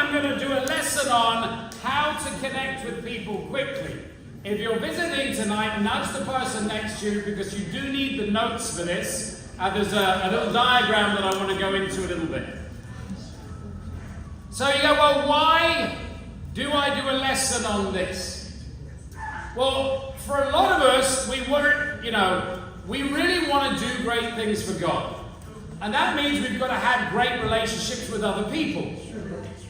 I'm going to do a lesson on how to connect with people quickly. If you're visiting tonight, nudge the person next to you because you do need the notes for this. There's a little diagram that I want to go into a little bit. So you go, well, why do I do a lesson on this? Well, for a lot of us, we really want to do great things for God. And that means we've got to have great relationships with other people.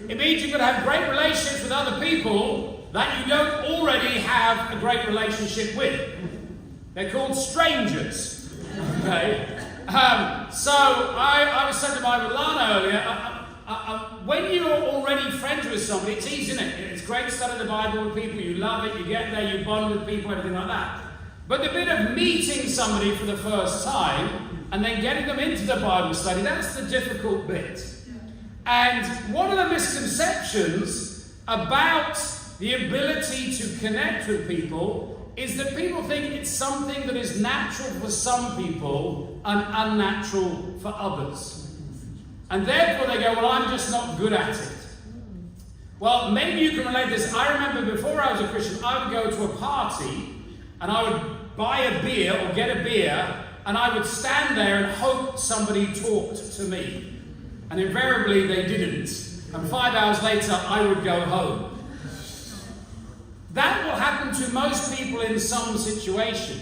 It means you've got to have great relationships with other people that you don't already have a great relationship with. They're called strangers. Okay? So I was saying to my Lana earlier, when you're already friends with somebody, it's easy, isn't it? It's great studying the Bible with people, you love it, you get there, you bond with people, everything like that. But the bit of meeting somebody for the first time and then getting them into the Bible study, that's the difficult bit. And one of the misconceptions about the ability to connect with people is that people think it's something that is natural for some people and unnatural for others. And therefore they go, well, I'm just not good at it. Well, maybe you can relate this. I remember before I was a Christian, I would go to a party and I would buy a beer or get a beer and I would stand there and hope somebody talked to me. And invariably they didn't. And 5 hours later, I would go home. That will happen to most people in some situation.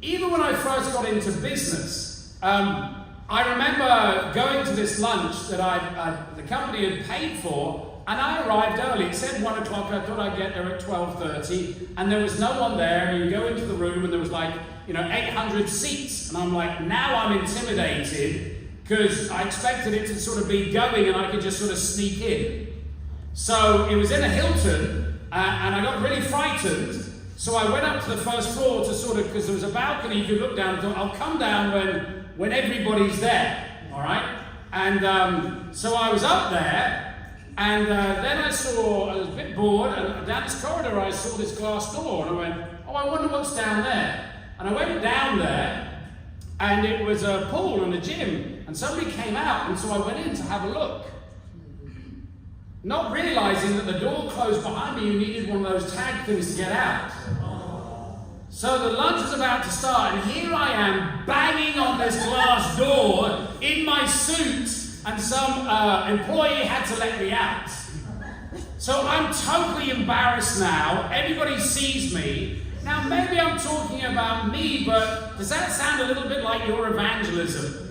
Even when I first got into business, I remember going to this lunch that the company had paid for, and I arrived early. It said 1 o'clock. I thought I'd get there at 12:30, and there was no one there. And you go into the room, and there was 800 seats. And I'm like, now I'm intimidated, because I expected it to sort of be going and I could just sort of sneak in. So it was in a Hilton, and I got really frightened. So I went up to the first floor to sort of, because there was a balcony you could look down and thought, I'll come down when everybody's there, all right? And so I was up there, and then I was a bit bored, and down this corridor I saw this glass door, and I went, oh, I wonder what's down there. And I went down there, and it was a pool and a gym, and somebody came out, and so I went in to have a look. Not realizing that the door closed behind me, you needed one of those tag things to get out. So the lunch was about to start, and here I am banging on this glass door in my suit, and some employee had to let me out. So I'm totally embarrassed now. Everybody sees me. Now, maybe I'm talking about me, but does that sound a little bit like your evangelism?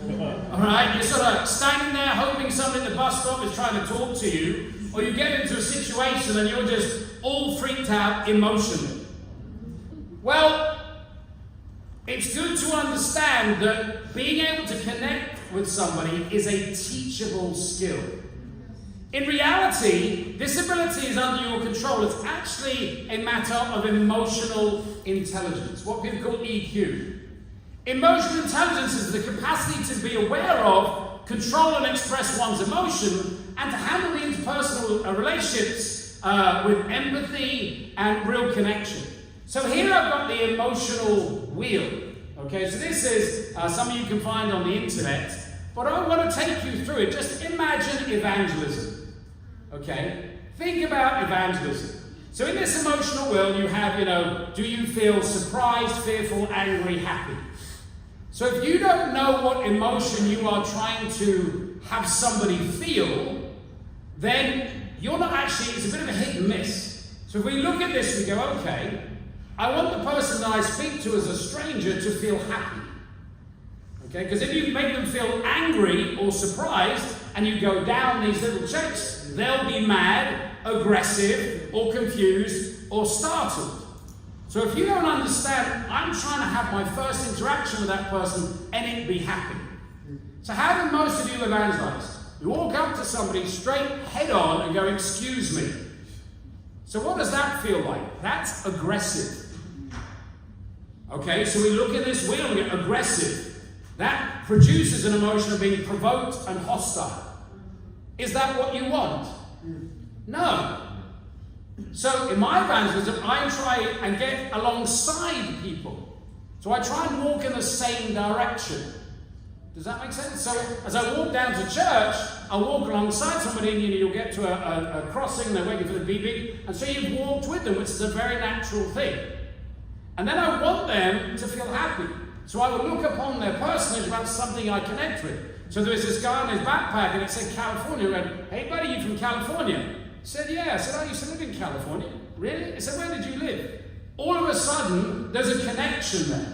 All right, you're sort of standing there hoping somebody at the bus stop is trying to talk to you, or you get into a situation and you're just all freaked out emotionally. Well, it's good to understand that being able to connect with somebody is a teachable skill. In reality, this ability is under your control. It's actually a matter of emotional intelligence, what people call EQ. Emotional intelligence is the capacity to be aware of, control and express one's emotion, and to handle the interpersonal relationships with empathy and real connection. So here I've got the emotional wheel. Okay, so this is something you can find on the internet, but I want to take you through it. Just imagine evangelism. Okay, think about evangelism. So in this emotional wheel, you have, do you feel surprised, fearful, angry, happy? So if you don't know what emotion you are trying to have somebody feel, then you're not actually, it's a bit of a hit and miss. So if we look at this, we go, okay, I want the person that I speak to as a stranger to feel happy. Okay, because if you make them feel angry or surprised, and you go down these little checks, they'll be mad, aggressive, or confused, or startled. So if you don't understand, I'm trying to have my first interaction with that person and it be happy. So how do most of you evangelize? You walk up to somebody straight head on and go, excuse me. So what does that feel like? That's aggressive. Okay, so we look at this wheel and get aggressive. That produces an emotion of being provoked and hostile. Is that what you want? No. So in my evangelism, I try and get alongside people. So I try and walk in the same direction. Does that make sense? So as I walk down to church, I'll walk alongside somebody and you'll get to a crossing, they're waiting for the beeping, and so you've walked with them, which is a very natural thing. And then I want them to feel happy. So I will look upon their personage about something I connect with. So there was this guy on his backpack and it said California. I went, "Hey buddy, you from California?" He said, "Yeah." I said, "I used to live in California." "Really?" I said, "Where did you live?" All of a sudden, there's a connection there.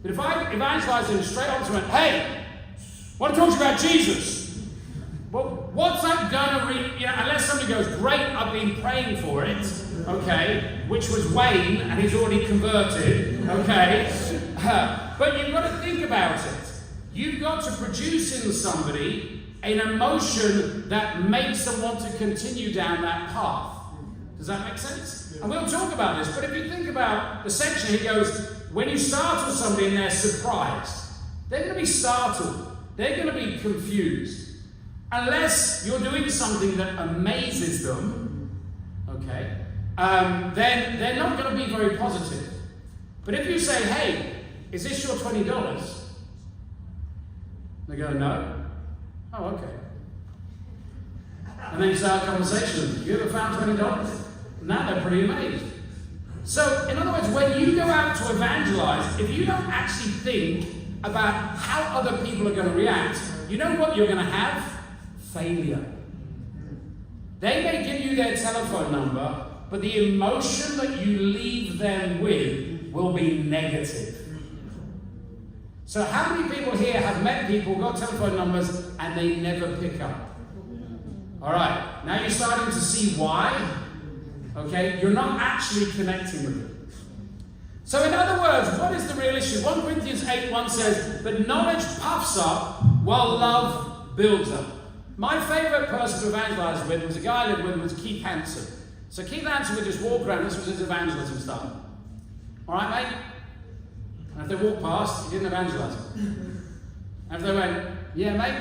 But if I evangelized him straight on to him, "Hey, I want to talk to you about Jesus." Well, what's that gonna unless somebody goes, "Great, I've been praying for it," okay, which was Wayne, and he's already converted, okay. But you've got to think about it. You've got to produce in somebody an emotion that makes them want to continue down that path. Does that make sense? And we'll talk about this, but if you think about the section, he goes, when you startle somebody and they're surprised, they're going to be startled. They're going to be confused. Unless you're doing something that amazes them, okay, then they're not going to be very positive. But if you say, "Hey, is this your $20? They go, "No." "Oh, okay." And then you start a conversation. "You ever found $20? Now they're pretty amazed. So, in other words, when you go out to evangelize, if you don't actually think about how other people are going to react, you know what you're going to have? Failure. They may give you their telephone number, but the emotion that you leave them with will be negative. So how many people here have met people, got telephone numbers, and they never pick up? All right, now you're starting to see why. Okay, you're not actually connecting with them. So in other words, what is the real issue? 1 Corinthians 8:1 says, "But knowledge puffs up, while love builds up." My favourite person to evangelize with was a guy I lived with, was Keith Hansen. So Keith Hansen would just walk around, this was his evangelism style. "All right, mate?" And if they walked past, he didn't evangelize them. And if they went, "Yeah, mate?"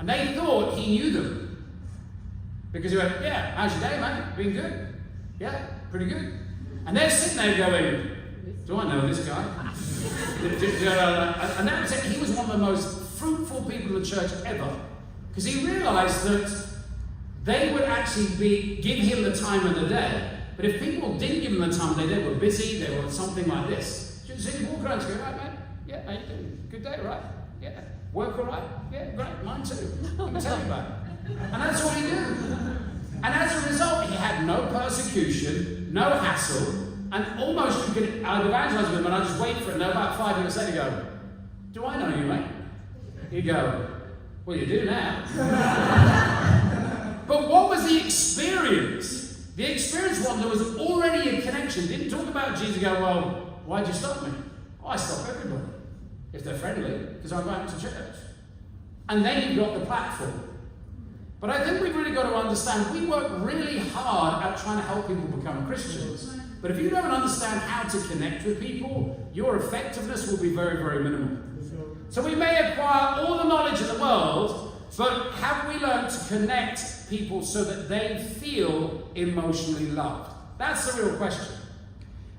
And they thought he knew them. Because he went, "Yeah, how's your day, mate? Been good? Yeah, pretty good." And they're sitting there going, "Do I know this guy?" And that was it. He was one of the most fruitful people in the church ever. Because he realized that they would actually give him the time of the day. But if people didn't give him the time of the day, they were busy, they were something like this. So he'd walk around and go, "Right, mate? Yeah, how you doing? Good day, right? Yeah. Work all right? Yeah, great. Mine too. Let me tell you about it." And that's what he did. And as a result, he had no persecution, no hassle, and almost you could, I'd evangelize with him and I'd just wait for it, and about 5 minutes later, he'd go, "Do I know you, mate?" He'd go, "Well, you do now." But what was the experience? The experience was there was already a connection. Didn't talk about Jesus, go, "Well, why'd you stop me?" "Oh, I stop everybody, if they're friendly, because I'm going to church." And then you've got the platform. But I think we've really got to understand, we work really hard at trying to help people become Christians. But if you don't understand how to connect with people, your effectiveness will be very, very minimal. So we may acquire all the knowledge in the world, but have we learned to connect people so that they feel emotionally loved? That's the real question.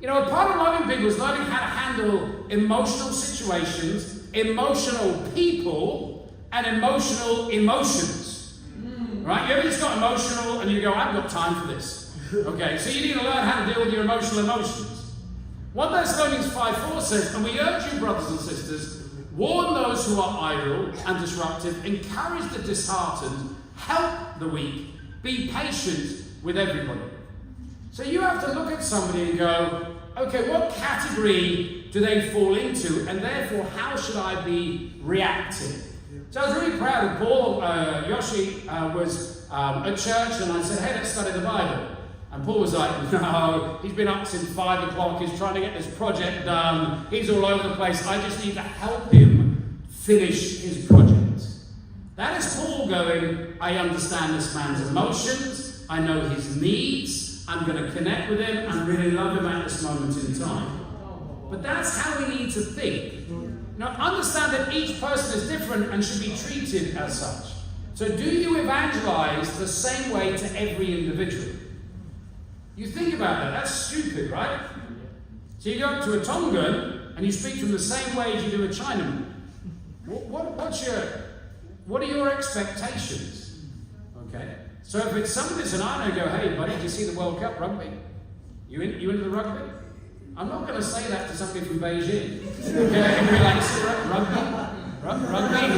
You know, a part of loving people is learning how to handle emotional situations, emotional people, and emotional emotions. Right? You ever just got emotional and you go, "I've got time for this." Okay, so you need to learn how to deal with your emotional emotions. 1 Thessalonians 5:4 says, "And we urge you, brothers and sisters, warn those who are idle and disruptive, encourage the disheartened, help the weak, be patient with everybody." So you have to look at somebody and go, okay, what category do they fall into? And therefore, how should I be reacting? So I was really proud of Paul. Yoshi was at church and I said, "Hey, let's study the Bible." And Paul was like, "No, he's been up since 5 o'clock, he's trying to get this project done, he's all over the place, I just need to help him finish his project." That is Paul going, "I understand this man's emotions, I know his needs, I'm going to connect with him and really love him at this moment in time." But that's how we need to think. Now, understand that each person is different and should be treated as such. So do you evangelize the same way to every individual? You think about that, that's stupid, right? So you go up to a Tongan and you speak to them the same way as you do a Chinaman. What are your expectations? Okay. So if it's somebody that's an I know, go, hey buddy, did you see the World Cup rugby? You into the rugby? I'm not going to say that to somebody from Beijing. Okay, and be like, rugby.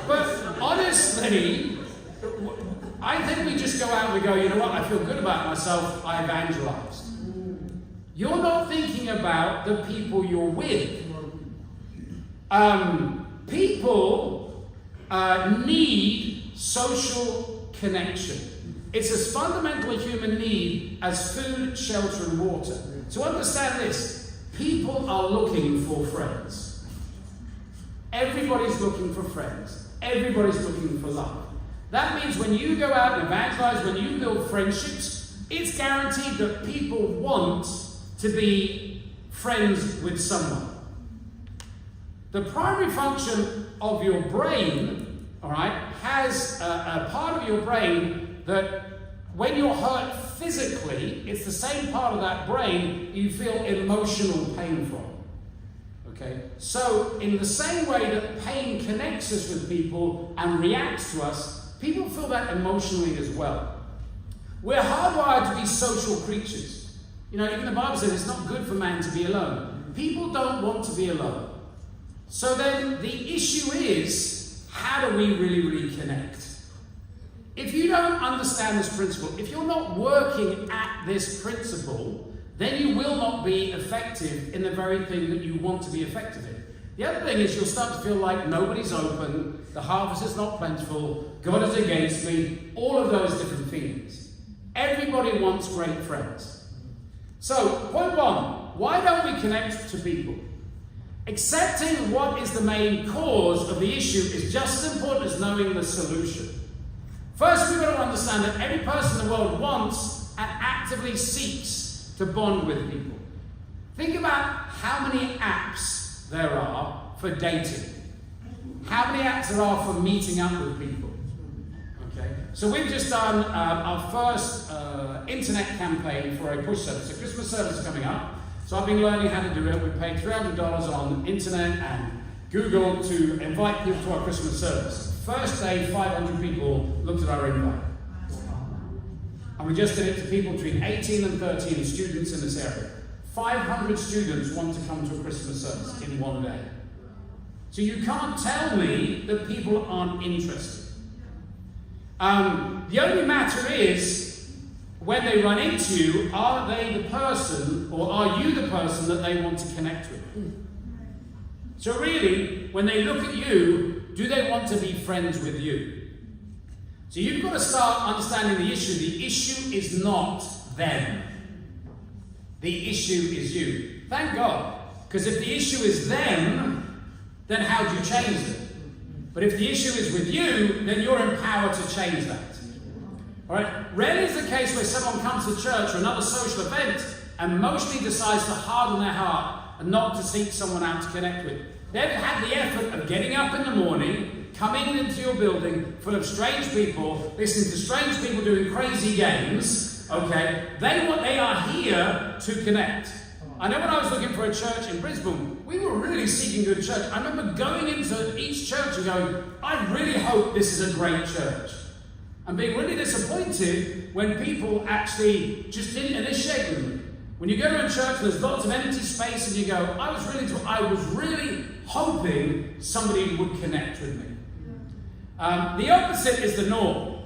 But honestly, I think we just go out and we go, you know what, I feel good about myself, I evangelized. You're not thinking about the people you're with. People need social connection. It's as fundamental a human need as food, shelter, and water. So understand this. People are looking for friends. Everybody's looking for friends. Everybody's looking for love. That means when you go out and evangelize, when you build friendships, it's guaranteed that people want to be friends with someone. The primary function of your brain, all right, has a part of your brain that when you're hurt physically, it's the same part of that brain you feel emotional pain from. Okay? So, in the same way that pain connects us with people and reacts to us, people feel that emotionally as well. We're hardwired to be social creatures. You know, even the Bible says it's not good for man to be alone. People don't want to be alone. So then the issue is, how do we really connect? If you don't understand this principle, if you're not working at this principle, then you will not be effective in the very thing that you want to be effective in. The other thing is you'll start to feel like nobody's open, the harvest is not plentiful, God is against me, all of those different feelings. Everybody wants great friends. So, point one, why don't we connect to people? Accepting what is the main cause of the issue is just as important as knowing the solution. First, we've got to understand that every person in the world wants and actively seeks to bond with people. Think about how many apps there are for dating. How many apps there are for meeting up with people. Okay, so we've just done our first internet campaign for a push service. A Christmas service is coming up. So I've been learning how to do it. We paid $300 on internet and Google to invite people to our Christmas service. First day, 500 people looked at our invite. And we just did it to people between 18 and 13 students in this area. 500 students want to come to a Christmas service in one day. So you can't tell me that people aren't interested. The only matter is, when they run into you, are they the person, or are you the person that they want to connect with? So really, when they look at you, do they want to be friends with you? So you've got to start understanding the issue. The issue is not them. The issue is you. Thank God. Because if the issue is them, then how do you change it? But if the issue is with you, then you're empowered to change that. All right? Rarely is the case where someone comes to church or another social event and emotionally decides to harden their heart and not to seek someone out to connect with. They've had the effort of getting up in the morning, coming into your building full of strange people, listening to strange people doing crazy games, okay? They are here to connect. I know when I was looking for a church in Brisbane, we were really seeking a good church. I remember going into each church and going, I really hope this is a great church. And being really disappointed when people actually just didn't initiate with me. When you go to a church and there's lots of empty space and you go, I was really hoping somebody would connect with me. The opposite is the norm.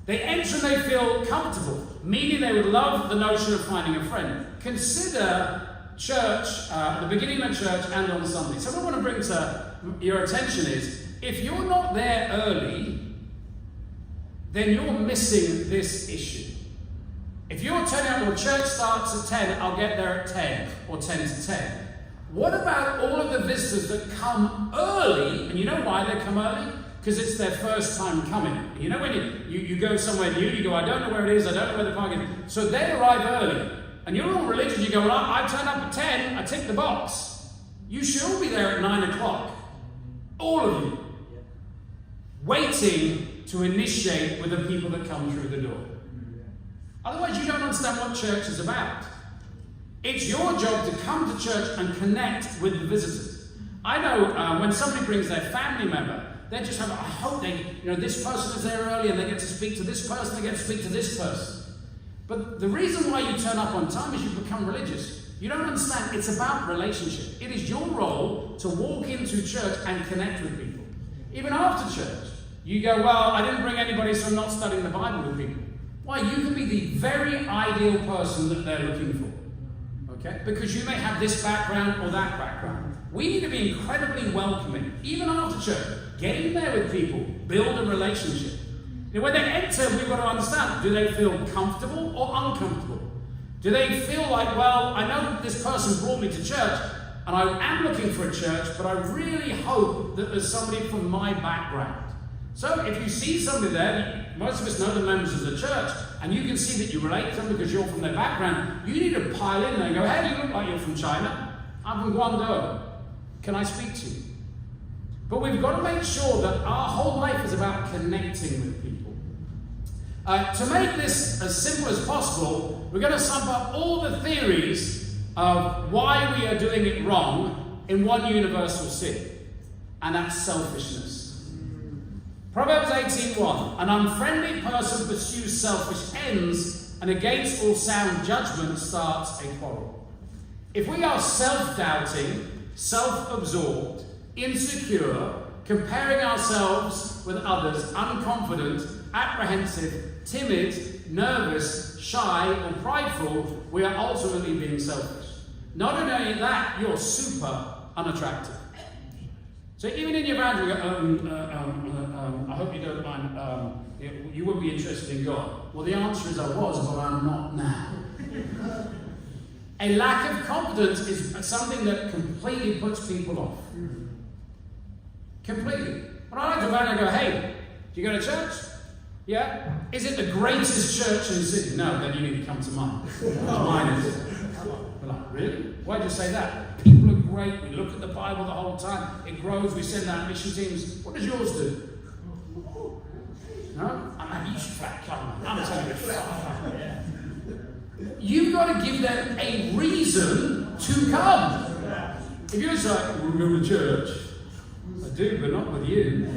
They enter and they feel comfortable, meaning they would love the notion of finding a friend. Consider church, at the beginning of church and on Sunday. So what I want to bring to your attention is, if you're not there early, then you're missing this issue. If you're turning out, well, church starts at 10, I'll get there at 10, or 10 to 10. What about all of the visitors that come early? And you know why they come early? Because it's their first time coming. You know when you go somewhere new, you go, I don't know where it is, I don't know where the parking is. So they arrive early. And you're all religious, you go, well, I turn up at 10, I tick the box. You should all be there at 9 o'clock. All of you. Waiting to initiate with the people that come through the door. Otherwise, you don't understand what church is about. It's your job to come to church and connect with the visitors. I know when somebody brings their family member, they just have, I hope this person is there early and they get to speak to this person, they get to speak to this person. But the reason why you turn up on time is you become religious. You don't understand, it's about relationship. It is your role to walk into church and connect with people. Even after church, you go, well, I didn't bring anybody, so I'm not studying the Bible with people. Why? You can be the very ideal person that they're looking for. Okay? Because you may have this background or that background. We need to be incredibly welcoming, even after church. Get in there with people, build a relationship. When they enter, we've got to understand, do they feel comfortable or uncomfortable? Do they feel like, well, I know that this person brought me to church, and I am looking for a church, but I really hope that there's somebody from my background. So if you see somebody there, most of us know the members of the church, and you can see that you relate to them because you're from their background, you need to pile in there and go, hey, you look like you're from China. I'm from Guangdong. Can I speak to you? But we've got to make sure that our whole life is about connecting with people. To make this as simple as possible, we're going to sum up all the theories of why we are doing it wrong in one universal sin, and that's selfishness. Proverbs 18:1, an unfriendly person pursues selfish ends, and against all sound judgment starts a quarrel. If we are self-doubting, self-absorbed, insecure, comparing ourselves with others, unconfident, apprehensive, timid, nervous, shy, or prideful, we are ultimately being selfish. Not only that, you're super unattractive. So even in your band, you go, I hope you don't mind, you wouldn't be interested in God. Well, the answer is I was, but I'm not now. A lack of confidence is something that completely puts people off. Completely. When I like to band, I go, hey, do you go to church? Yeah? Is it the greatest church in the city? No, then you need to come to mine. Mine is. We're like, really? Why'd you say that? People are great. We look at the Bible the whole time. It grows. We send out mission teams. What does yours do? No? You should flat come. I'm telling you. You've got to give them a reason to come. If you're just like, we'll go to church. I do, but not with you.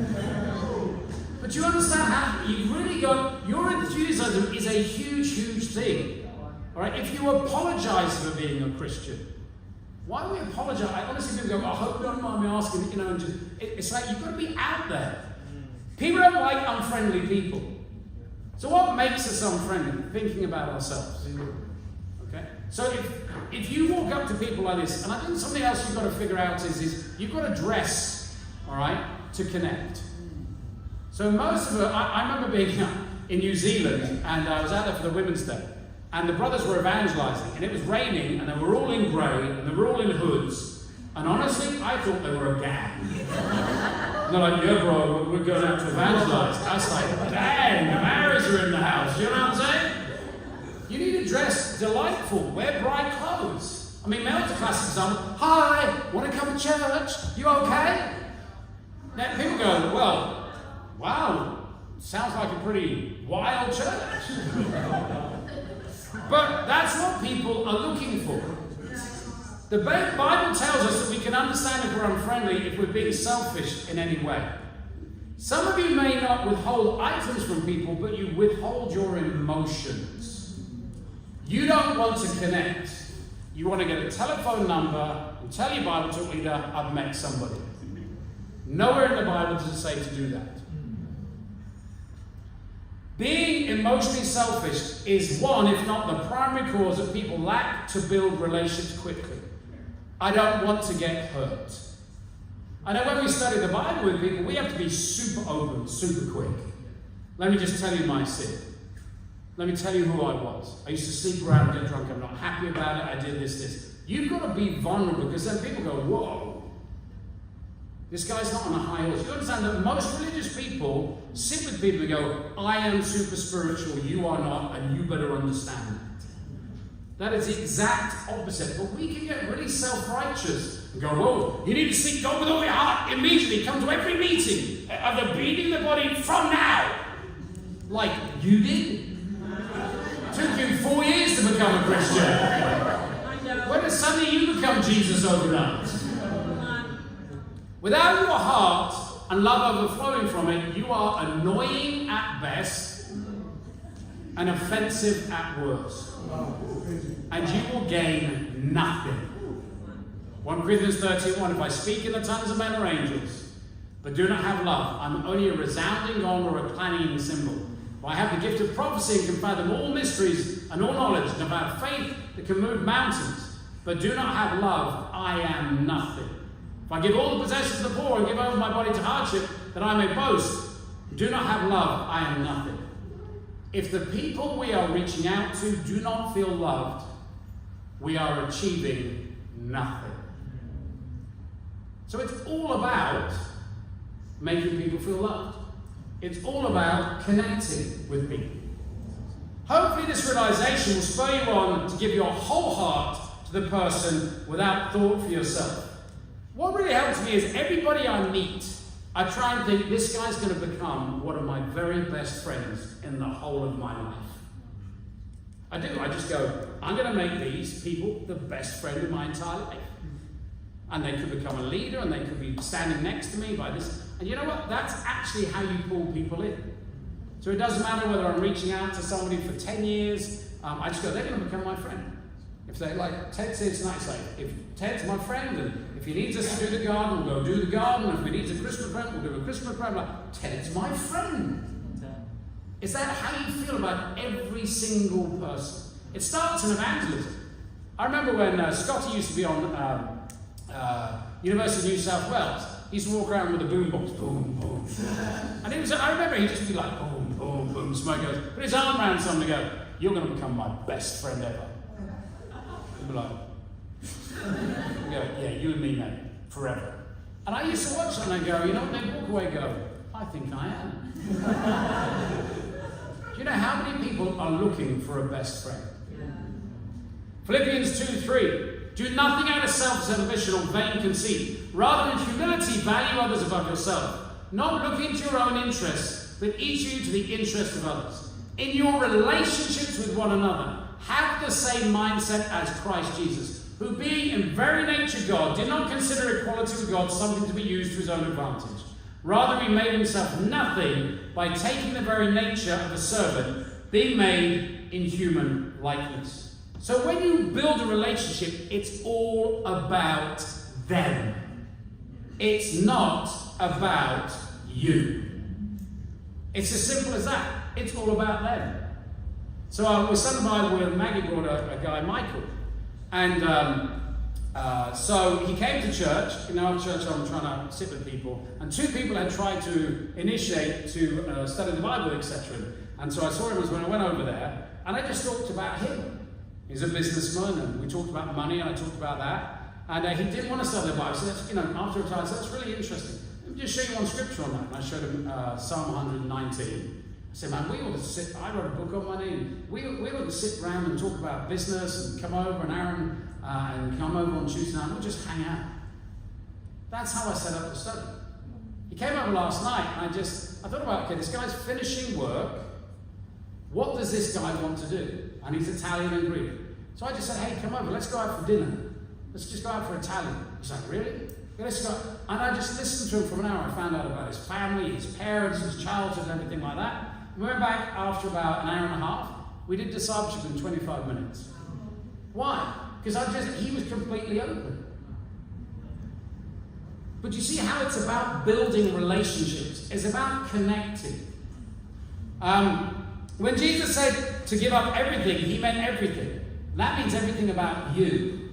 But you understand how you've really got, your enthusiasm is a huge, huge thing. All right? If you apologize for being a Christian, why do we apologize? I honestly people go, I hope you don't mind me asking, and just, it's like you've got to be out there. People don't like unfriendly people. So what makes us unfriendly? Thinking about ourselves. Okay? So if you walk up to people like this, and I think something else you've got to figure out is you've got to dress, all right, to connect. So most of it, I remember being in New Zealand, and I was out there for the Women's Day, and the brothers were evangelizing, and it was raining, and they were all in grey, and they were all in hoods, and honestly, I thought they were a gang. And they're like, yeah, bro, we're going out to evangelize. I was like, dang, the Marys are in the house, you know what I'm saying? You need to dress delightful, wear bright clothes. I mean, Mel's a classic example. Hi, want to come to church? You okay? Now, people go, well, wow, sounds like a pretty wild church. But that's what people are looking for. The Bible tells us that we can understand if we're unfriendly if we're being selfish in any way. Some of you may not withhold items from people, but you withhold your emotions. You don't want to connect. You want to get a telephone number and tell your Bible talk leader, I've met somebody. Nowhere in the Bible does it say to do that. Being emotionally selfish is one, if not the primary cause that people lack to build relationships quickly. I don't want to get hurt. I know when we study the Bible with people, we have to be super open, super quick. Let me just tell you my sin. Let me tell you who I was. I used to sleep around and get drunk. I'm not happy about it. I did this. You've got to be vulnerable because then people go, whoa. This guy's not on a high horse. You understand that most religious people sit with people and go, I am super spiritual, you are not, and you better understand that. That is the exact opposite. But we can get really self-righteous and go, whoa, you need to seek God with all your heart immediately. Come to every meeting of the beating the body from now. Like you did. Took you 4 years to become a Christian. When did suddenly you become Jesus overnight? Without your heart and love overflowing from it, you are annoying at best and offensive at worst. And you will gain nothing. 1 Corinthians 13:1, if I speak in the tongues of men or angels, but do not have love, I'm only a resounding gong or a clanging cymbal. If I have the gift of prophecy and can fathom all mysteries and all knowledge, and about faith that can move mountains, but do not have love, I am nothing. If I give all the possessions to the poor and give over my body to hardship, that I may boast, do not have love, I am nothing. If the people we are reaching out to do not feel loved, we are achieving nothing. So it's all about making people feel loved. It's all about connecting with people. Hopefully this realization will spur you on to give your whole heart to the person without thought for yourself. What really helps me is everybody I meet, I try and think this guy's going to become one of my very best friends in the whole of my life. I do. I just go, I'm going to make these people the best friend of my entire life. And they could become a leader, and they could be standing next to me by this. And you know what? That's actually how you pull people in. So it doesn't matter whether I'm reaching out to somebody for 10 years. I just go, they're going to become my friend. If they like, Ted says tonight, it's like, if Ted's my friend, and if he needs us to do the garden, we'll go do the garden. And if he needs a Christmas present, we'll do a Christmas present. Like, Ted's my friend. Is that how you feel about every single person? It starts in evangelism. I remember when Scotty used to be on University of New South Wales. He used to walk around with a boombox, boom, boom. And I remember he'd just be like, boom, boom, boom, smoke goes, put his arm around someone and go, you're going to become my best friend ever. He'd be like, yeah, you and me, mate, forever. And I used to watch that and I'd go, you know, and they'd walk away and go, I think I am. Do you know how many people are looking for a best friend? Philippians 2:3. Do nothing out of selfish ambition or vain conceit. Rather, in humility, value others above yourself. Not looking to your own interests, but each you to the interest of others. In your relationships with one another, have the same mindset as Christ Jesus, who being in very nature God, did not consider equality with God something to be used to his own advantage. Rather, he made himself nothing by taking the very nature of a servant, being made in human likeness. So when you build a relationship, it's all about them. It's not about you. It's as simple as that. It's all about them. So I was studying the Bible with Maggie brought a guy, Michael. And so he came to church. In our church, I'm trying to sit with people. And 2 people had tried to initiate to study the Bible, etc. And so I saw him when I went over there. And I just talked about him. He's a businessman, and we talked about money, and I talked about that. And he didn't want to study the Bible, so that's, after a time, so that's really interesting. Let me just show you one scripture on that. And I showed him Psalm 119. I said, man, we ought to sit, I wrote a book on money, and we ought to sit around and talk about business, and come over, and Aaron, and come over on Tuesday night, and we'll just hang out. That's how I set up the study. He came over last night, and I thought about, okay, this guy's finishing work. What does this guy want to do? And he's Italian and Greek. So I just said, hey, come over, let's go out for dinner. Let's just go out for Italian. He's like, really? Yeah, let's go. And I just listened to him for an hour. I found out about his family, his parents, his childhood, and everything like that. We went back after about an hour and a half. We did discipleship in 25 minutes. Why? Because he was completely open. But you see how it's about building relationships. It's about connecting. When Jesus said to give up everything, he meant everything. That means everything about you.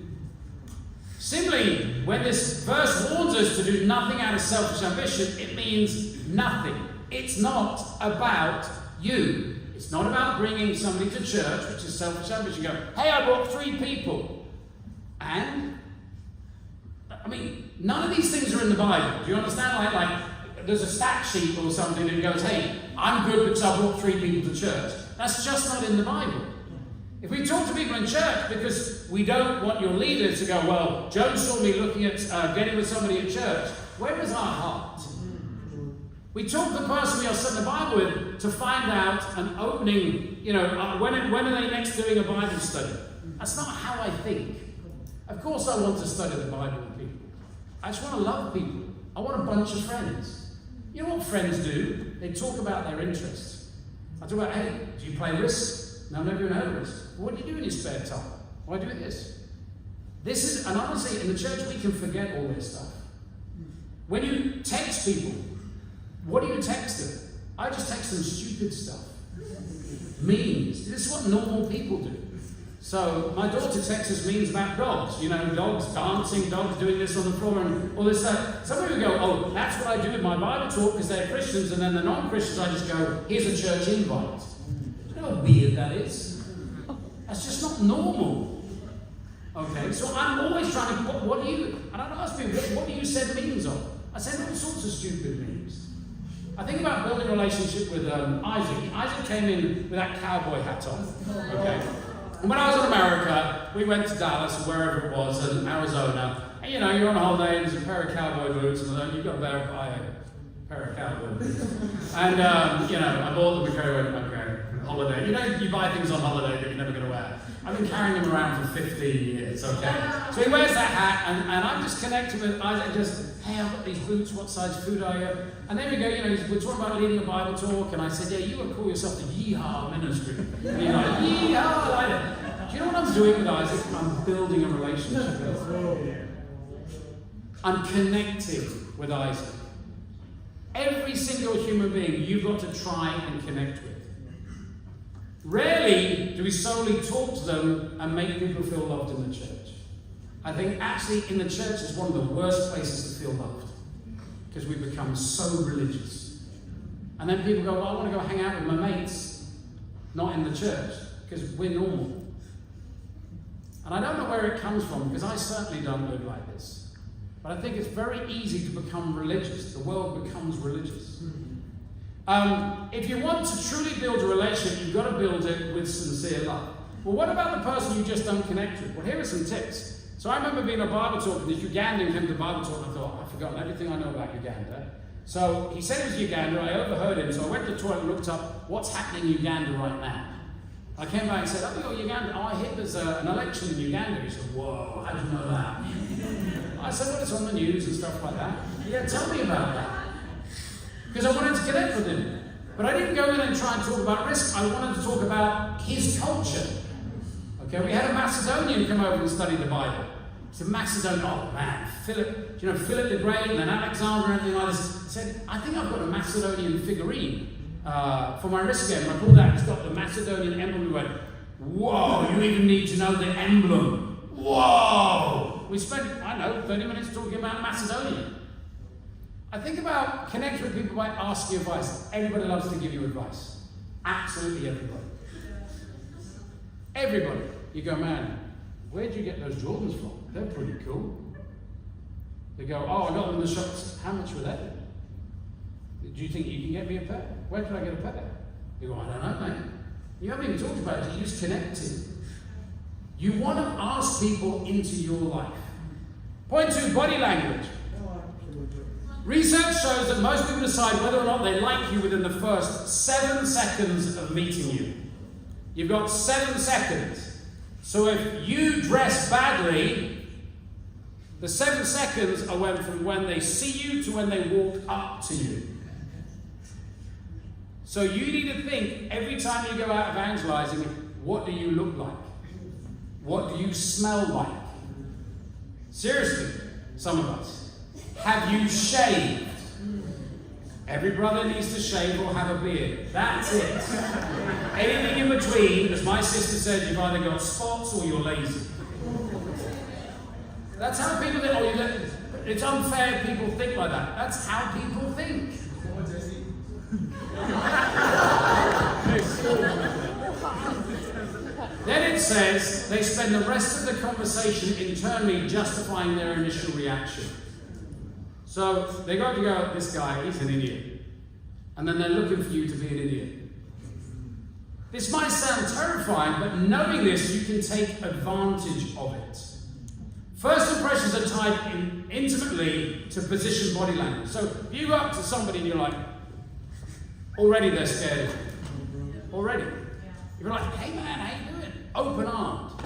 Similarly, when this verse warns us to do nothing out of selfish ambition, it means nothing. It's not about you. It's not about bringing somebody to church, which is selfish ambition. You go, hey, I brought 3 people. And? None of these things are in the Bible. Do you understand? Like there's a stat sheet or something that goes, hey, I'm good because I brought 3 people to church. That's just not in the Bible. If we talk to people in church because we don't want your leader to go, well, Joe saw me looking at getting with somebody at church, where is our heart? We talk to the person we are studying the Bible with to find out an opening, when are they next doing a Bible study? That's not how I think. Of course I want to study the Bible with people. I just want to love people. I want a bunch of friends. You know what friends do? They talk about their interests. I talk about, hey, do you play Risk? No, I've never even heard of Risk. Well, what do you do in your spare time? Why do this? This is, and honestly, in the church we can forget all this stuff. When you text people, what do you text them? I just text them stupid stuff. Memes. This is what normal people do. So my daughter texts us memes about dogs. You know, dogs dancing, dogs doing this on the floor and all this stuff. Some people go, oh, that's what I do with my Bible talk because they're Christians, and then the non-Christians I just go, here's a church invite. Do you know how weird that is? That's just not normal. Okay, so I'm always trying to, what do you, and I'd ask people, what do you send memes of? I send all sorts of stupid memes. I think about building a relationship with Isaac. Isaac came in with that cowboy hat on. Okay. And when I was in America, we went to Dallas or wherever it was, in Arizona. And you know, you're on a holiday and there's a pair of cowboy boots, and you've got to buy a pair of cowboy boots. And you know, I bought them because holiday. You know, you buy things on holiday that you're never going to wear. I've been carrying them around for 15 years, okay? So he wears that hat, and I'm just connected with Isaac, just, hey, I've got these boots, what size food are you? And then we go, you know, we're talking about leading a Bible talk, and I said, yeah, you would call yourself the Yeehaw Ministry. And he's like, Yeehaw! Like, do you know what I'm doing with Isaac? I'm building a relationship with him. I'm connecting with Isaac. Every single human being you've got to try and connect with. Rarely do we solely talk to them and make people feel loved in the church. I think actually in the church is one of the worst places to feel loved, because we become so religious. And then people go, well, I want to go hang out with my mates, not in the church, because we're normal. And I don't know where it comes from, because I certainly don't live like this. But I think it's very easy to become religious. The world becomes religious. If you want to truly build a relationship, you've got to build it with sincere love. Well, what about the person you just don't connect with? Well, here are some tips. So I remember being a Bible talk, and this Ugandan came to Bible talk, and I thought, I've forgotten everything I know about Uganda. So he said it was Uganda, I overheard him, so I went to the toilet and looked up what's happening in Uganda right now. I came back and said, oh, you're Uganda. Oh, I hear there's an election in Uganda. He said, whoa, how did you know that? I said, well, it's on the news and stuff like that. Yeah, tell me about that. Because I wanted to connect with him. But I didn't go in and try and talk about Risk. I wanted to talk about his culture. Okay, we had a Macedonian come over and study the Bible. It's a Macedonian, oh man, Philip the Great and then Alexander and everything like this. I said, I think I've got a Macedonian figurine for my Risk game. When I pulled out, it's got the Macedonian emblem. We went, whoa, you even need to know the emblem. Whoa! We spent, 30 minutes talking about Macedonia. I think about connecting with people by asking advice. Everybody loves to give you advice. Absolutely everybody. Everybody. You go, man, where'd you get those Jordans from? They're pretty cool. They go, oh, I got them in the shops. How much were they? Do you think you can get me a pair? Where can I get a pair? You go, I don't know, mate. You haven't even talked about it. You just connected. You want to ask people into your life. Point 2, body language. Research shows that most people decide whether or not they like you within the first 7 seconds of meeting you. You've got 7 seconds. So if you dress badly, the 7 seconds are from when they see you to when they walk up to you. So you need to think, every time you go out evangelizing, what do you look like? What do you smell like? Seriously, some of us. Have you shaved? Every brother needs to shave or have a beard. That's it. Anything in between, as my sister said, you've either got spots or you're lazy. That's how people think. It's unfair people think like that. That's how people think. Then it says they spend the rest of the conversation internally justifying their initial reaction. So they got to go, this guy, he's an idiot. And then they're looking for you to be an idiot. This might sound terrifying, but knowing this, you can take advantage of it. First impressions are tied intimately to position body language. So if you go up to somebody and you're like, already they're scared of you. Already. If you're like, hey man, how you doing? Open armed.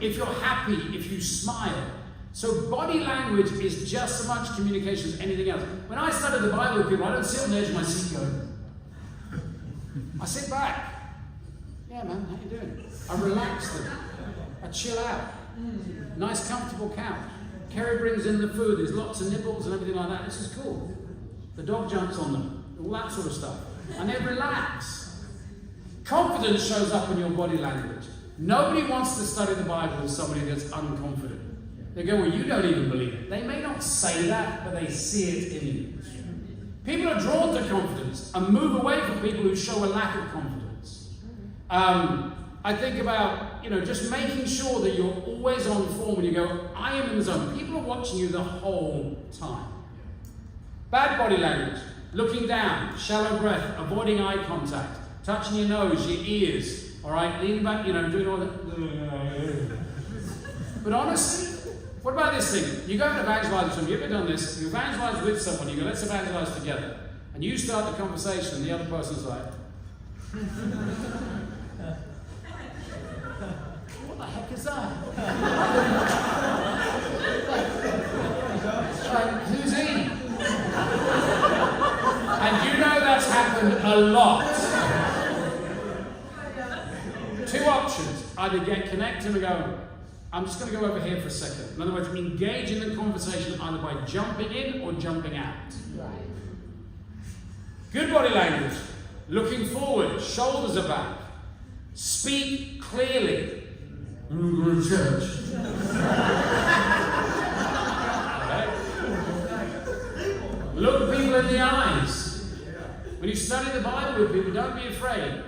If you're happy, if you smile, So body language is just as much communication as anything else. When I study the Bible with people, I don't sit on the edge of my seat going. I sit back. Yeah, man, how you doing? I relax them. I chill out. Nice, comfortable couch. Kerry brings in the food. There's lots of nibbles and everything like that. This is cool. The dog jumps on them. All that sort of stuff. And they relax. Confidence shows up in your body language. Nobody wants to study the Bible with somebody that's unconfident. They go, well, you don't even believe it. They may not say that, but they see it in you. People are drawn to confidence and move away from people who show a lack of confidence. I think about, just making sure that you're always on form when you go, I am in the zone. People are watching you the whole time. Bad body language, looking down, shallow breath, avoiding eye contact, touching your nose, your ears, all right, leaning back, doing all that. But honestly, what about this thing? You go and evangelize with someone. You've ever done this? You evangelize with someone. You go, let's evangelize together. And you start the conversation, and the other person's like, what the heck is that? Like, who's he? And you know that's happened a lot. Two options. Either get connected and go, I'm just going to go over here for a second. In other words, engage in the conversation either by jumping in or jumping out. Right. Good body language. Looking forward. Shoulders are back. Speak clearly. I'm going to church. Okay. Look people in the eyes. When you study the Bible with people, don't be afraid.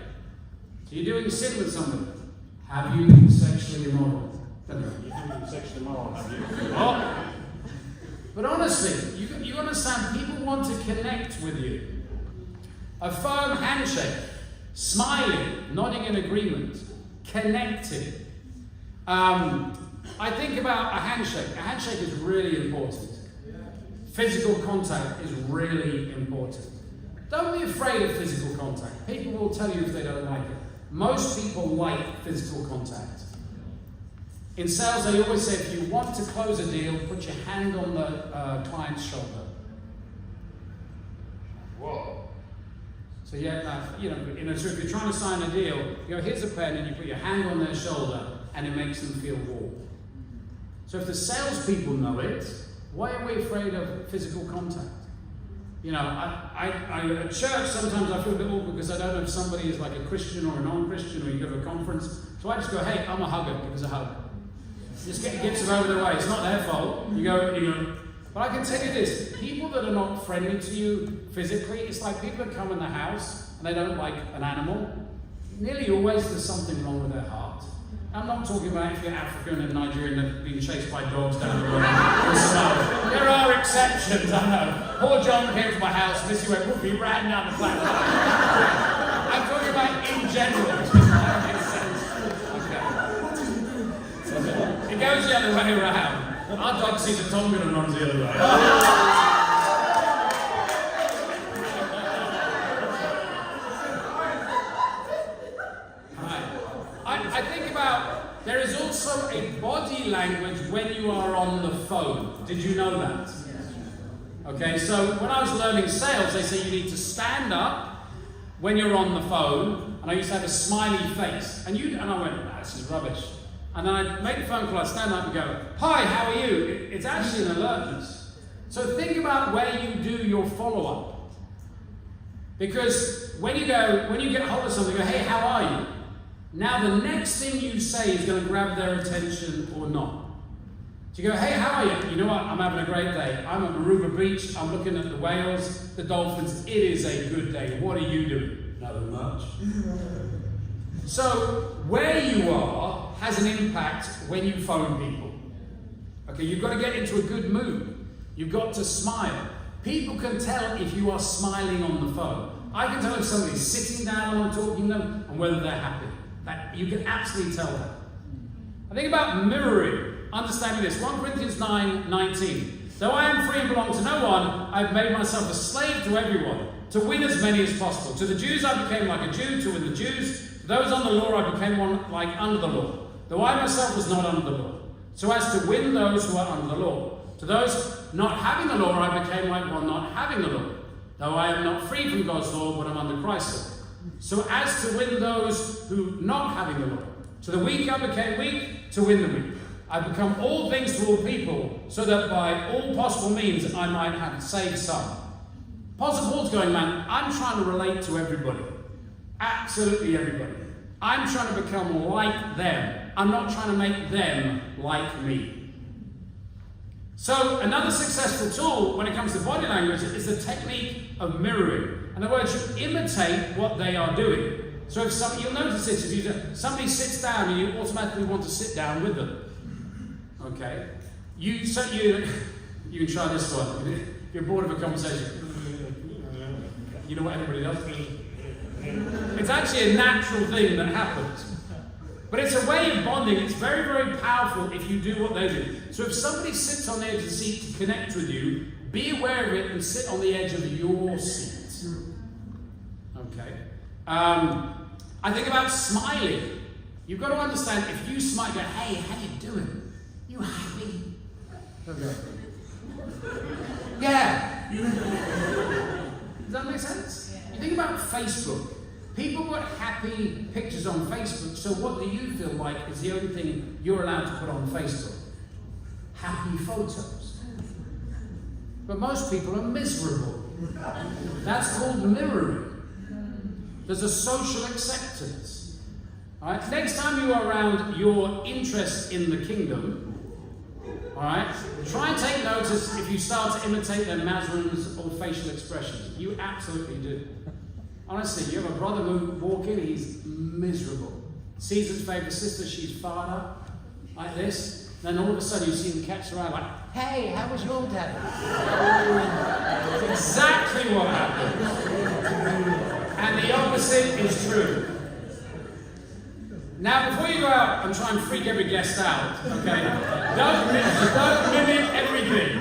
So you're doing sin with somebody. Have you been sexually immoral? Sexually immoral, have you? Oh. But honestly, you understand, people want to connect with you. A firm handshake, smiling, nodding in agreement, connecting. I think about a handshake. A handshake is really important. Physical contact is really important. Don't be afraid of physical contact. People will tell you if they don't like it. Most people like physical contact. In sales, they always say, if you want to close a deal, put your hand on the client's shoulder. Whoa. So so if you're trying to sign a deal, you go, here's a pen, and you put your hand on their shoulder, and it makes them feel warm. So if the salespeople know it, why are we afraid of physical contact? At church, sometimes I feel a bit awkward because I don't know if somebody is like a Christian or a non-Christian, or you go to a conference. So I just go, hey, I'm a hugger, give us a hug. Just gets them over the way. It's not their fault. You go. But I can tell you this, people that are not friendly to you physically, it's like people that come in the house and they don't like an animal. Nearly always there's something wrong with their heart. I'm not talking about if you're African and Nigerian that have been chased by dogs down the road. There are exceptions, I know. Poor John came to my house, Missy went, whoop, he ran down the platform. I'm talking about in general. That makes sense. Okay. It goes the other way around. Our dog sees a Tongan and runs the other way. I think about, there is also a body language when you are on the phone. Did you know that? Okay, so when I was learning sales, they say you need to stand up when you're on the phone, and I used to have a smiley face. And I went, this is rubbish. And then I'd make the phone call, I'd stand up and go, hi, how are you? It's actually an alertness. So think about where you do your follow-up. Because when you get hold of somebody, you go, hey, how are you? Now the next thing you say is going to grab their attention or not. So you go, hey, how are you? You know what? I'm having a great day. I'm at Aruba Beach. I'm looking at the whales, the dolphins. It is a good day. What are you doing? Nothing much. So where you are has an impact when you phone people. Okay, you've got to get into a good mood. You've got to smile. People can tell if you are smiling on the phone. I can tell if somebody's sitting down when I'm talking to them and whether they're happy. You can absolutely tell that. I think about mirroring. Understanding this. 1 Corinthians 9:19. Though I am free and belong to no one, I have made myself a slave to everyone, to win as many as possible. To the Jews I became like a Jew, to win the Jews. To those on the law I became one like under the law. Though I myself was not under the law. so as to win those who are under the law. To those not having the law, I became like one not having the law, though I am not free from God's law, but I'm under Christ's law, so as to win those who not having the law. To the weak I became weak, to win the weak. I become all things to all people, so that by all possible means I might have saved some. Apostle Paul's going, man, I'm trying to relate to everybody. Absolutely everybody. I'm trying to become like them. I'm not trying to make them like me. So another successful tool when it comes to body language is the technique of mirroring. In other words, you imitate what they are doing. So if you'll notice this, if somebody sits down and you automatically want to sit down with them. Okay? You can try this one. If you're bored of a conversation, you know what everybody does? It's actually a natural thing that happens. But it's a way of bonding. It's very, very powerful if you do what they do. So if somebody sits on the edge of the seat to connect with you, be aware of it and sit on the edge of your seat. Okay? I think about smiling. You've got to understand, if you smile, go, hey, how you doing? You happy? Okay. Yeah. Does that make sense? You think about Facebook. People put happy pictures on Facebook, so what do you feel like is the only thing you're allowed to put on Facebook? Happy photos. But most people are miserable. That's called mirroring. There's a social acceptance. All right? Next time you are around your interest in the kingdom, all right, try and take notice if you start to imitate their mannerisms or facial expressions. You absolutely do. Honestly, you have a brother who walk in, he's miserable. Caesar's favourite sister, she's fired up, like this. Then all of a sudden you see them catch around like, hey, how was your day? That's exactly what happens. And the opposite is true. Now, before you go out and try and freak every guest out, okay, don't mimic everything.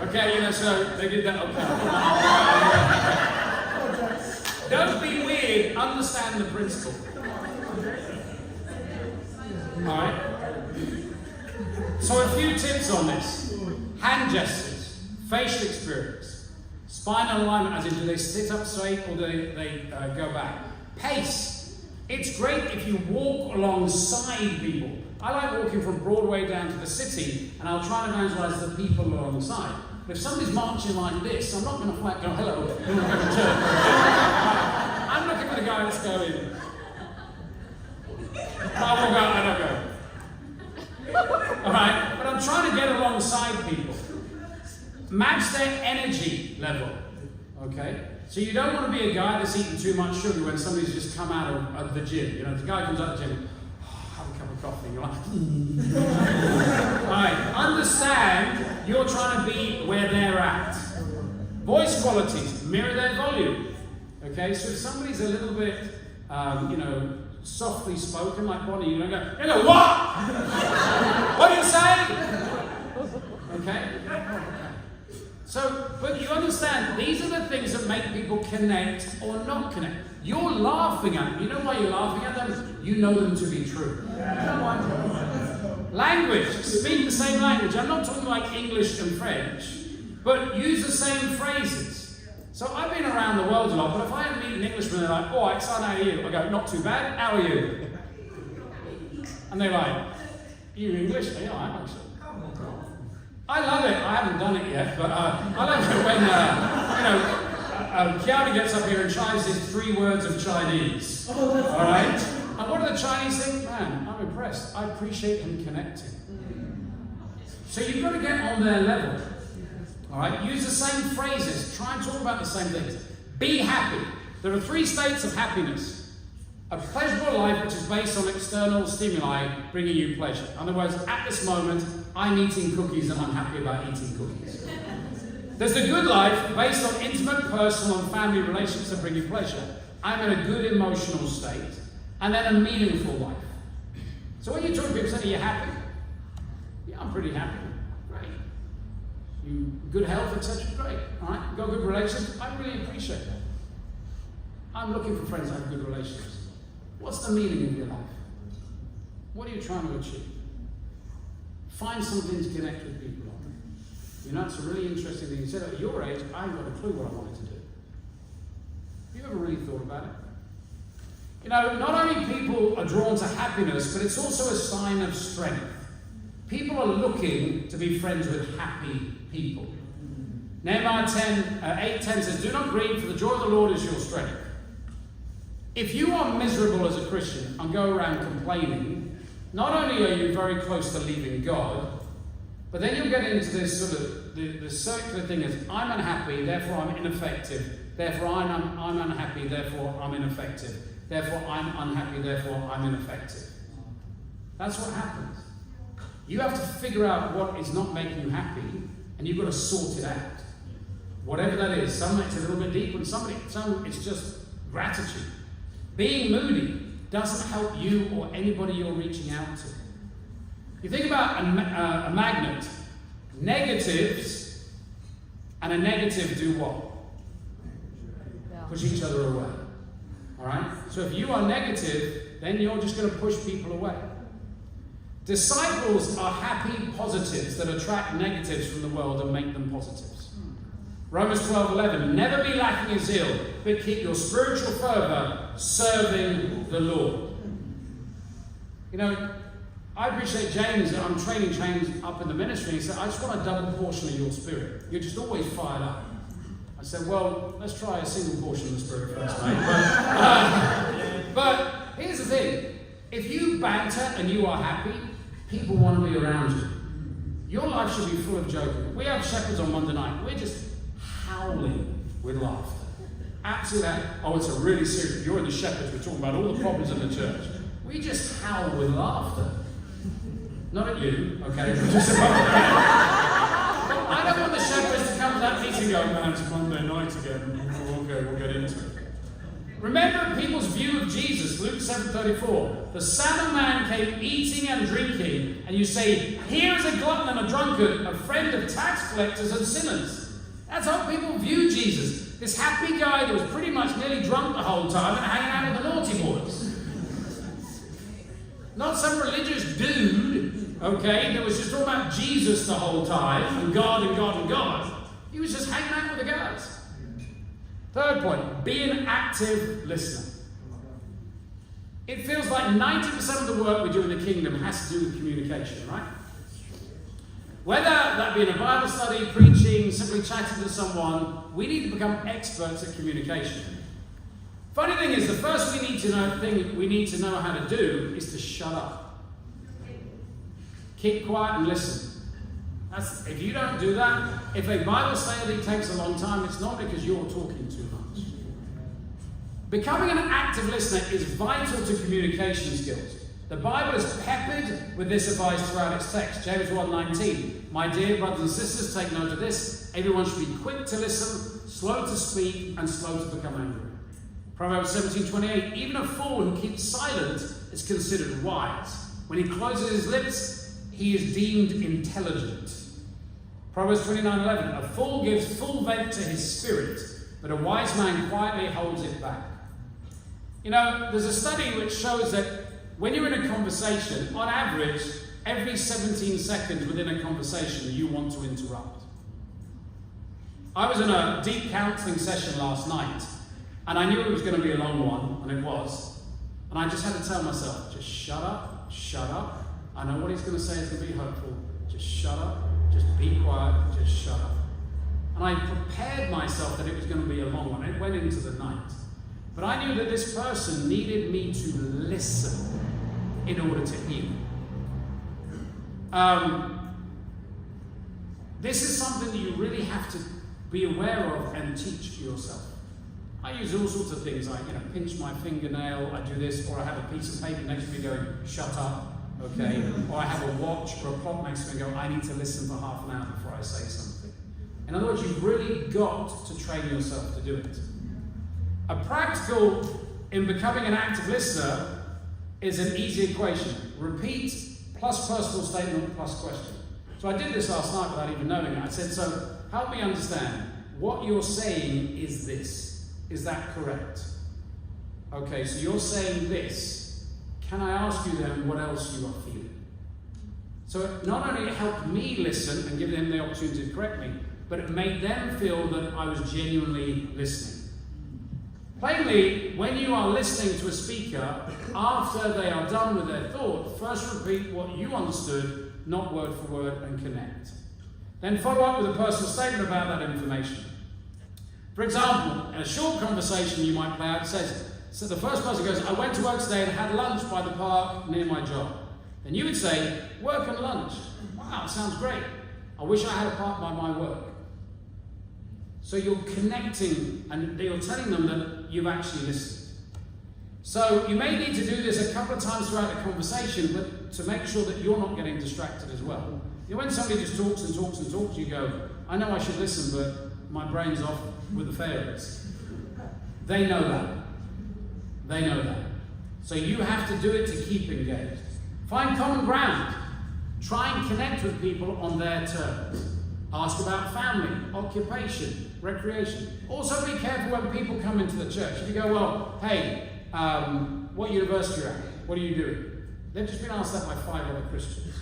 Okay, so they did that, okay. Don't be weird, understand the principle. Alright? So a few tips on this. Hand gestures, facial experience, spinal alignment, as in do they sit up straight or do they go back? Pace. It's great if you walk alongside people. I like walking from Broadway down to the city and I'll try and evangelize the people alongside. But if somebody's marching like this, I'm not going to go, hello, who are going to church? I'm looking for the guy that's going. I will go, I don't go. Alright? But I'm trying to get alongside people. Match their energy level. Okay? So you don't want to be a guy that's eating too much sugar when somebody's just come out of the gym. If the guy comes out of the gym, have a cup of coffee, you're like, Alright, understand you're trying to be where they're at. Voice qualities, mirror their volume. Okay, so if somebody's a little bit, softly spoken like Bonnie, you don't go, what? What do you say? Okay? So, but you understand, these are the things that make people connect or not connect. You're laughing at them. You know why you're laughing at them? You know them to be true. Language. Speak the same language. I'm not talking like English and French, but use the same phrases. So I've been around the world a lot, but if I meet an Englishman, they're like, alright, son, how are you? I go, not too bad. How are you? And they're like, are you English? Yeah, I am actually. I love it. I haven't done it yet, but I love it when, Kiara gets up here and tries his 3 words of Chinese. All right? And what do the Chinese think? Man, I'm impressed. I appreciate him connecting. So you've got to get on their level. All right? Use the same phrases. Try and talk about the same things. Be happy. There are 3 states of happiness. A pleasurable life which is based on external stimuli bringing you pleasure. In other words, at this moment, I'm eating cookies and I'm happy about eating cookies. There's the good life based on intimate, personal and family relationships that bring you pleasure. I'm in a good emotional state. And then a meaningful life. So when you talk to people saying, are you happy? Yeah, I'm pretty happy. Great. You good health, etc. Great. All right. Got good relationships? I really appreciate that. I'm looking for friends that have good relationships. What's the meaning of your life? What are you trying to achieve? Find something to connect with people on. You know, it's a really interesting thing. You said at your age, I haven't got a clue what I wanted to do. Have you ever really thought about it? You know, not only people are drawn to happiness, but it's also a sign of strength. People are looking to be friends with happy people. Nehemiah 8:10 says, do not grieve, for the joy of the Lord is your strength. If you are miserable as a Christian and go around complaining, not only are you very close to leaving God, but then you'll get into this sort of the circular thing is, I'm unhappy, therefore I'm ineffective. Therefore I'm unhappy, therefore I'm ineffective. Therefore I'm unhappy, therefore I'm ineffective. That's what happens. You have to figure out what is not making you happy, and you've got to sort it out. Whatever that is. Some it's a little bit deeper, and some it's just gratitude. Being moody doesn't help you or anybody you're reaching out to. You think about a magnet. Negatives and a negative do what? Push each other away. Alright? So if you are negative, then you're just going to push people away. Disciples are happy positives that attract negatives from the world and make them positives. Romans 12:11, never be lacking in zeal, but keep your spiritual fervour serving the Lord. You know, I appreciate James, I'm training James up in the ministry, and he said, I just want a double portion of your spirit. You're just always fired up. I said, well, let's try a single portion of the spirit first, mate. But here's the thing. If you banter and you are happy, people want to be around you. Your life should be full of joking. We have shepherds on Monday night. We're just howling with laughter. Absolutely. Oh, it's a really serious. If you're in the shepherds, we're talking about all the problems in the church. We just howl with laughter. Not at you, okay? Just I don't want the shepherds to come to that meeting and go, man, it's Monday night again. Okay, we'll get into it. Remember people's view of Jesus, Luke 7:34. The Son of Man came eating and drinking, and you say, here is a glutton and a drunkard, a friend of tax collectors and sinners. That's how people view Jesus. This happy guy that was pretty much nearly drunk the whole time and hanging out with the naughty boys. Not some religious dude, okay, that was just talking about Jesus the whole time, and God and God and God. He was just hanging out with the guys. Third point, be an active listener. It feels like 90% of the work we do in the kingdom has to do with communication, right? Whether that be in a Bible study, preaching, simply chatting to someone, we need to become experts at communication. Funny thing is, the first thing we need to know how to do is to shut up. Keep quiet and listen. If you don't do that, if a Bible study takes a long time, it's not because you're talking too much. Becoming an active listener is vital to communication skills. The Bible is peppered with this advice throughout its text. James 1:19. My dear brothers and sisters, take note of this. Everyone should be quick to listen, slow to speak, and slow to become angry. Proverbs 17:28. Even a fool who keeps silent is considered wise. When he closes his lips, he is deemed intelligent. Proverbs 29:11. A fool gives full vent to his spirit, but a wise man quietly holds it back. You know, there's a study which shows that when you're in a conversation, on average, every 17 seconds within a conversation, you want to interrupt. I was in a deep counselling session last night, and I knew it was going to be a long one, and it was. And I just had to tell myself, just shut up, shut up. I know what he's going to say is going to be hurtful. Just shut up, just be quiet, just shut up. And I prepared myself that it was going to be a long one. It went into the night. But I knew that this person needed me to listen in order to heal. This is something that you really have to be aware of and teach yourself. I use all sorts of things like, pinch my fingernail, I do this, or I have a piece of paper next to me going, shut up, okay? Or I have a watch or a clock next to me and go, I need to listen for half an hour before I say something. In other words, you've really got to train yourself to do it. A practical in becoming an active listener is an easy equation. Repeat plus personal statement plus question. So I did this last night without even knowing it. I said, so help me understand. What you're saying is this. Is that correct? Okay, so you're saying this. Can I ask you then what else you are feeling? So it not only helped me listen and give them the opportunity to correct me, but it made them feel that I was genuinely listening. Plainly, when you are listening to a speaker, after they are done with their thought, first repeat what you understood, not word for word, and connect. Then follow up with a personal statement about that information. For example, in a short conversation you might play out, it says, so the first person goes, I went to work today and had lunch by the park near my job. Then you would say, work and lunch. Wow, sounds great. I wish I had a park by my work. So you're connecting and you're telling them that you've actually listened. So you may need to do this a couple of times throughout the conversation, but to make sure that you're not getting distracted as well. You know, when somebody just talks and talks and talks, you go, I know I should listen, but my brain's off with the fairies. They know that. They know that. So you have to do it to keep engaged. Find common ground. Try and connect with people on their terms. Ask about family, occupation, recreation. Also be careful when people come into the church. If you go, well, hey, what university are you at? What are you doing? They've just been asked that by 5 other Christians.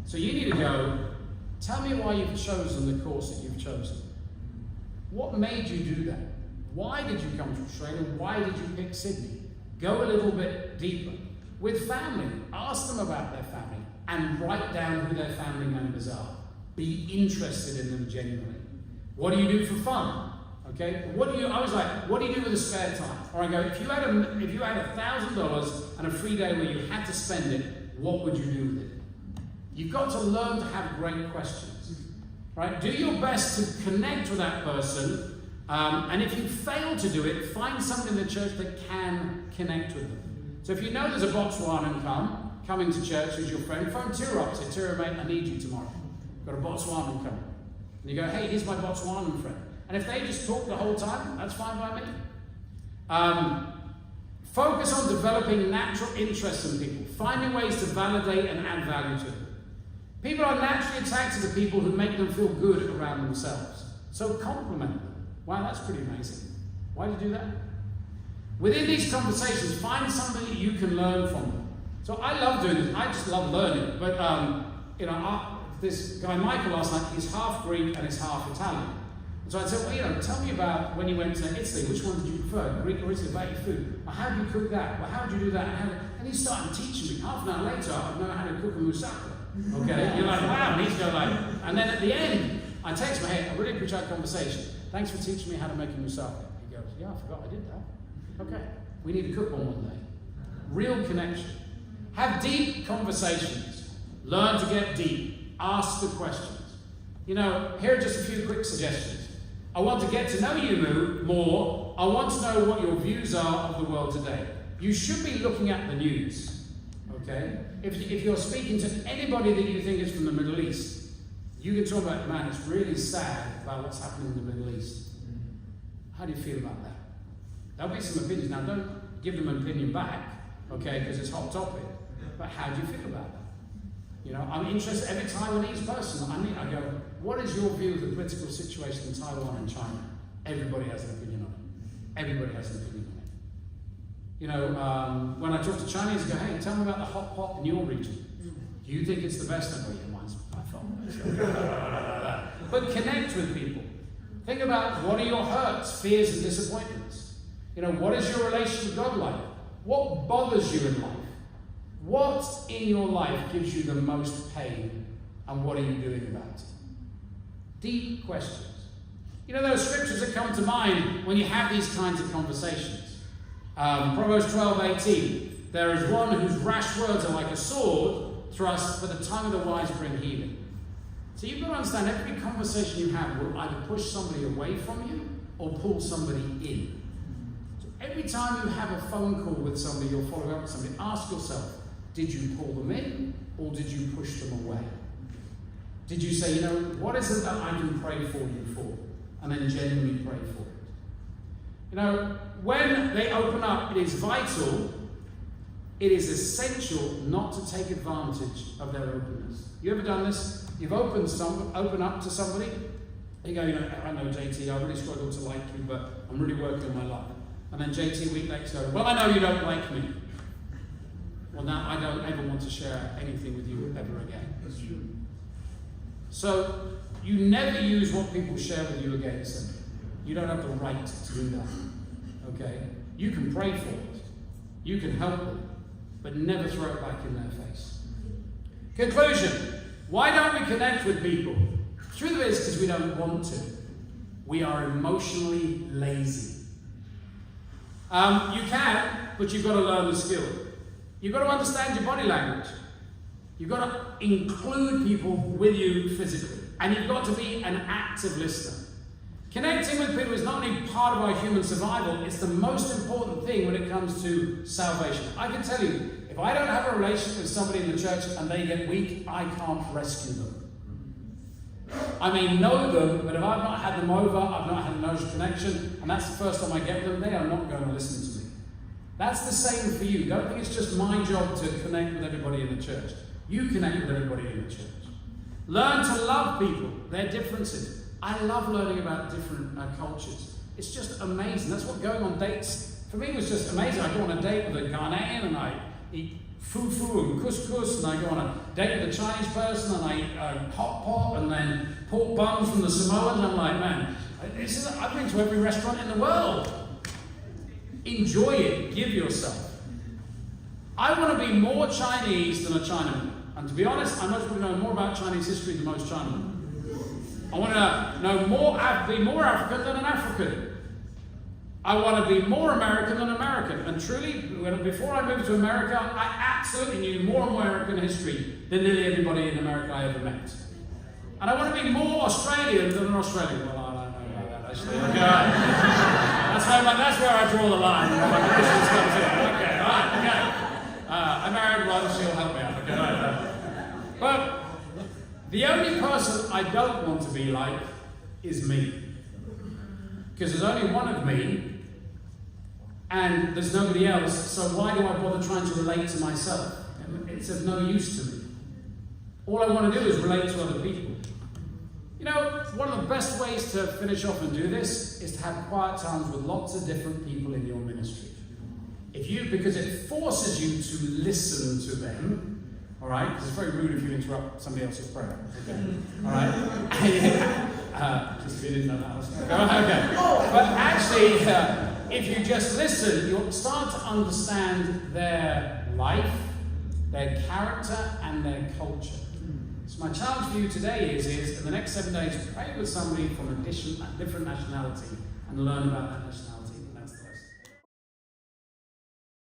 So you need to go, tell me why you've chosen the course that you've chosen. What made you do that? Why did you come to Australia? Why did you pick Sydney? Go a little bit deeper. With family, ask them about their family and write down who their family members are. Be interested in them genuinely. What do you do for fun? Okay? I was like, what do you do with the spare time? Or I go, if you had $1,000 and a free day where you had to spend it, what would you do with it? You've got to learn to have great questions. Right? Do your best to connect with that person. And if you fail to do it, find someone in the church that can connect with them. So if you know there's a Botswanan coming to church who's your friend, phone Tira up. Say, Tira, mate, I need you tomorrow. Got a Botswanan coming. And you go, hey, here's my Botswanan friend. And if they just talk the whole time, that's fine by me. Focus on developing natural interest in people, finding ways to validate and add value to them. People are naturally attracted to people who make them feel good around themselves. So compliment them. Wow, that's pretty amazing. Why do you do that? Within these conversations, find something that you can learn from them. So I love doing this. I just love learning. But this guy Michael last night, he's half Greek and he's half Italian. And so I said, well, tell me about when you went to Italy. Which one did you prefer, Greek or Italy? About your food. Well, how do you cook that? Well, how do you do that? And he started teaching me. Half an hour later, I know how to cook a moussaka. Okay, you're like, wow. And he's going like, and then at the end, I text him, hey, I really appreciate the conversation. Thanks for teaching me how to make a moussaka. He goes, yeah, I forgot I did that. Okay, we need to cook one day. Real connection. Have deep conversations. Learn to get deep. Ask the questions. Here are just a few quick suggestions. I want to get to know you more. I want to know what your views are of the world today. You should be looking at the news. Okay? If you're speaking to anybody that you think is from the Middle East, you can talk about, man, it's really sad about what's happening in the Middle East. How do you feel about that? There'll be some opinions. Now, don't give them an opinion back, okay, because it's a hot topic. But how do you feel about that? I'm interested every Taiwanese person I go, what is your view of the political situation in Taiwan and China? Everybody has an opinion on it. Everybody has an opinion on it. When I talk to Chinese, I go, hey, tell me about the hot pot in your region. Do you think it's the best? I go, yeah, mine's by far. But connect with people. Think about what are your hurts, fears, and disappointments. What is your relationship with God like? What bothers you in life? What in your life gives you the most pain, and what are you doing about it? Deep questions. There are scriptures that come to mind when you have these kinds of conversations. Proverbs 12:18. There is one whose rash words are like a sword thrust, but the tongue of the wise bring healing. So you've got to understand every conversation you have will either push somebody away from you or pull somebody in. So every time you have a phone call with somebody, you're following up with somebody, ask yourself, did you pull them in or did you push them away? Did you say, what is it that I can pray for you for? And then genuinely pray for it. When they open up, it is vital, it is essential not to take advantage of their openness. You ever done this? You've open up to somebody, you go, I know JT, I really struggle to like you, but I'm really working on my life. And then JT a week later goes, well, I know you don't like me. well, now I don't ever want to share anything with you ever again. So you never use what people share with you against them. You don't have the right to do that. Okay? You can pray for it. You can help them. But never throw it back in their face. Conclusion. Why don't we connect with people? The truth is because we don't want to. We are emotionally lazy. You can, but you've got to learn the skill. You've got to understand your body language. You've got to include people with you physically. And you've got to be an active listener. Connecting with people is not only part of our human survival, it's the most important thing when it comes to salvation. I can tell you, if I don't have a relationship with somebody in the church and they get weak, I can't rescue them. I may know them, but if I've not had them over, I've not had an emotional connection, and that's the first time I get them, they are not going to listen to me. That's the same for you. Don't think it's just my job to connect with everybody in the church. You connect with everybody in the church. Learn to love people, their differences. I love learning about different cultures. It's just amazing. That's what going on dates, for me, was just amazing. I go on a date with a Ghanaian and I eat fufu and couscous, and I go on a date with a Chinese person and I eat hot pot and then pork buns from the Samoans. I'm like, man, I've been to every restaurant in the world. Enjoy it. Give yourself. I want to be more Chinese than a Chinaman. And to be honest, I much want to know more about Chinese history than most Chinamen. I want to know be more African than an African. I want to be more American than American. And truly, before I moved to America, I absolutely knew more American history than nearly everybody in America I ever met. And I want to be more Australian than an Australian. Well, I don't know about that, actually. Okay. That's where I draw the line. Okay, all right, okay. I married one, she'll help me out. Okay, all right. But the only person I don't want to be like is me. Because there's only one of me, and there's nobody else, so why do I bother trying to relate to myself? It's of no use to me. All I want to do is relate to other people. You know, one of the best ways to finish off and do this is to have quiet times with lots of different people in your ministry. Because it forces you to listen to them. All right? Because it's very rude if you interrupt somebody else's prayer. Okay. All right? Just if you didn't know that. Okay. But actually, if you just listen, you'll start to understand their life, their character, and their culture. So my challenge for you today is in the next 7 days, pray with somebody from a different nationality and learn about that nationality.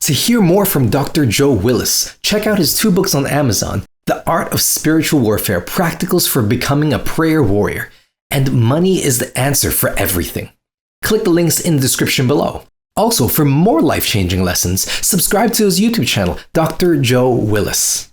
To hear more from Dr. Joe Willis, check out his 2 books on Amazon, The Art of Spiritual Warfare, Practicals for Becoming a Prayer Warrior, and Money is the Answer for Everything. Click the links in the description below. Also, for more life-changing lessons, subscribe to his YouTube channel, Dr. Joe Willis.